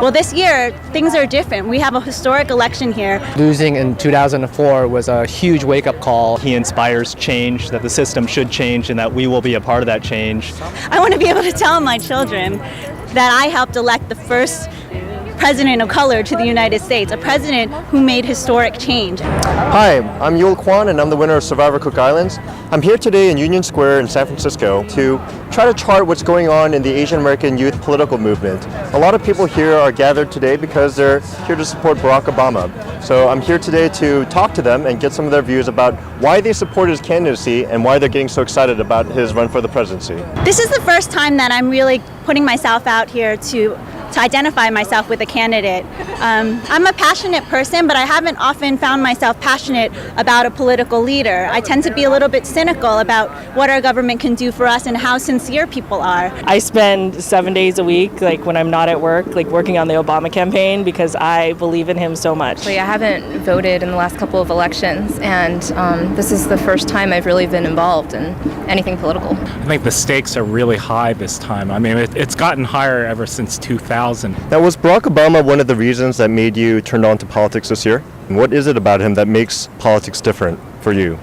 Well, this year, things are different. We have a historic election here. Losing in 2004 was a huge wake-up call. He inspires change, that the system should change, and that we will be a part of that change. I want to be able to tell my children that I helped elect the first president of color to the United States, a president who made historic change. Hi, I'm Yul Kwan and I'm the winner of Survivor Cook Islands. I'm here today in Union Square in San Francisco to try to chart what's going on in the Asian American youth political movement. A lot of people here are gathered today because they're here to support Barack Obama. So I'm here today to talk to them and get some of their views about why they support his candidacy and why they're getting so excited about his run for the presidency. This is the first time that I'm really putting myself out here to identify myself with a candidate. I'm a passionate person, but I haven't often found myself passionate about a political leader. I tend to be a little bit cynical about what our government can do for us and how sincere people are. I spend 7 days a week, when I'm not at work, working on the Obama campaign because I believe in him so much. I haven't voted in the last couple of elections, and this is the first time I've really been involved in anything political. I think the stakes are really high this time. I mean, it's gotten higher ever since 2000. Now, was Barack Obama one of the reasons that made you turn on to politics this year? And what is it about him that makes politics different for you?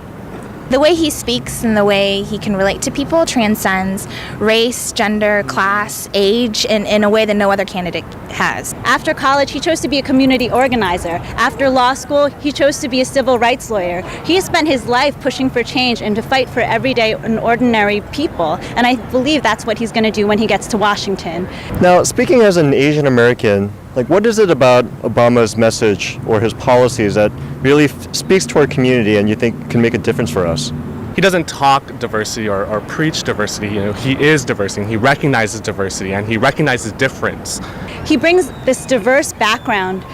The way he speaks and the way he can relate to people transcends race, gender, class, age in a way that no other candidate has. After college, he chose to be a community organizer. After law school, he chose to be a civil rights lawyer. He has spent his life pushing for change and to fight for everyday and ordinary people. And I believe that's what he's going to do when he gets to Washington. Now, speaking as an Asian American, what is it about Obama's message or his policies that really speaks to our community and you think can make a difference for us? He doesn't talk diversity or preach diversity. He is diversity. He recognizes diversity and he recognizes difference. He brings this diverse background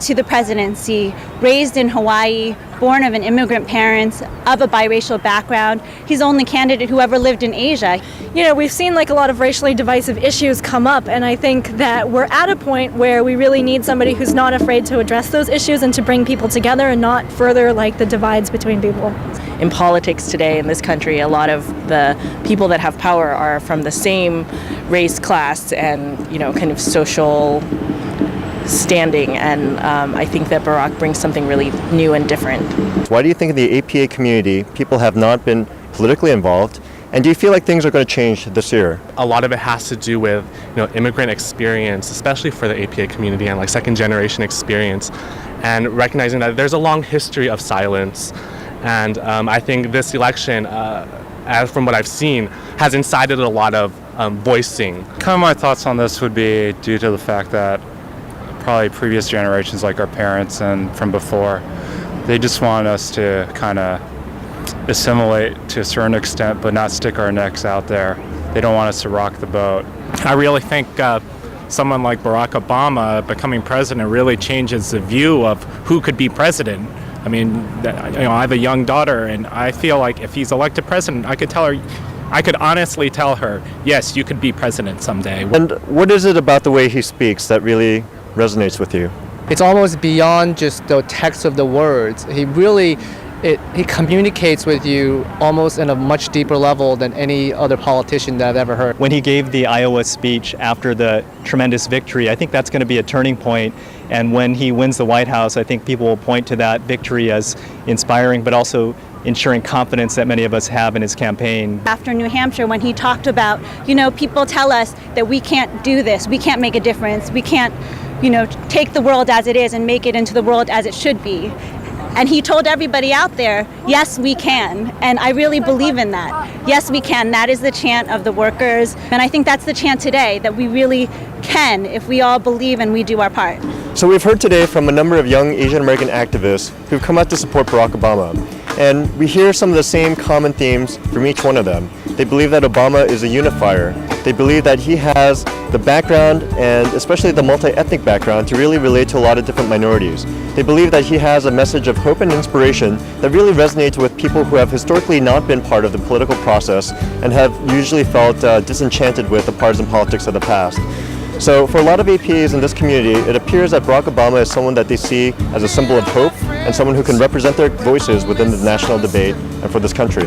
to the presidency, raised in Hawaii, born of an immigrant parents, of a biracial background. He's the only candidate who ever lived in Asia. We've seen a lot of racially divisive issues come up, and I think that we're at a point where we really need somebody who's not afraid to address those issues and to bring people together and not further the divides between people. In politics today in this country, a lot of the people that have power are from the same race, class, and kind of social standing, and I think that Barack brings something really new and different. Why do you think in the APA community people have not been politically involved, and do you feel like things are going to change this year? A lot of it has to do with immigrant experience, especially for the APA community and second generation experience, and recognizing that there's a long history of silence. And I think this election, as from what I've seen, has incited a lot of voicing. Kind of my thoughts on this would be due to the fact that probably previous generations like our parents and from before, they just want us to kind of assimilate to a certain extent but not stick our necks out there. They don't want us to rock the boat. I really think someone like Barack Obama becoming president really changes the view of who could be president. I mean, I have a young daughter, and I feel like if he's elected president, I could honestly tell her, yes, you could be president someday. And what is it about the way he speaks that really resonates with you? It's almost beyond just the text of the words. He communicates with you almost in a much deeper level than any other politician that I've ever heard. When he gave the Iowa speech after the tremendous victory, I think that's going to be a turning point. And when he wins the White House, I think people will point to that victory as inspiring, but also ensuring confidence that many of us have in his campaign. After New Hampshire, when he talked about, people tell us that we can't do this, we can't make a difference, we can't, take the world as it is and make it into the world as it should be. And he told everybody out there, yes, we can. And I really believe in that. Yes, we can. That is the chant of the workers. And I think that's the chant today, that we really can if we all believe and we do our part. So we've heard today from a number of young Asian American activists who've come out to support Barack Obama. And we hear some of the same common themes from each one of them. They believe that Obama is a unifier. They believe that he has the background, and especially the multi-ethnic background, to really relate to a lot of different minorities. They believe that he has a message of hope and inspiration that really resonates with people who have historically not been part of the political process and have usually felt disenchanted with the partisan politics of the past. So for a lot of APAs in this community, it appears that Barack Obama is someone that they see as a symbol of hope and someone who can represent their voices within the national debate and for this country.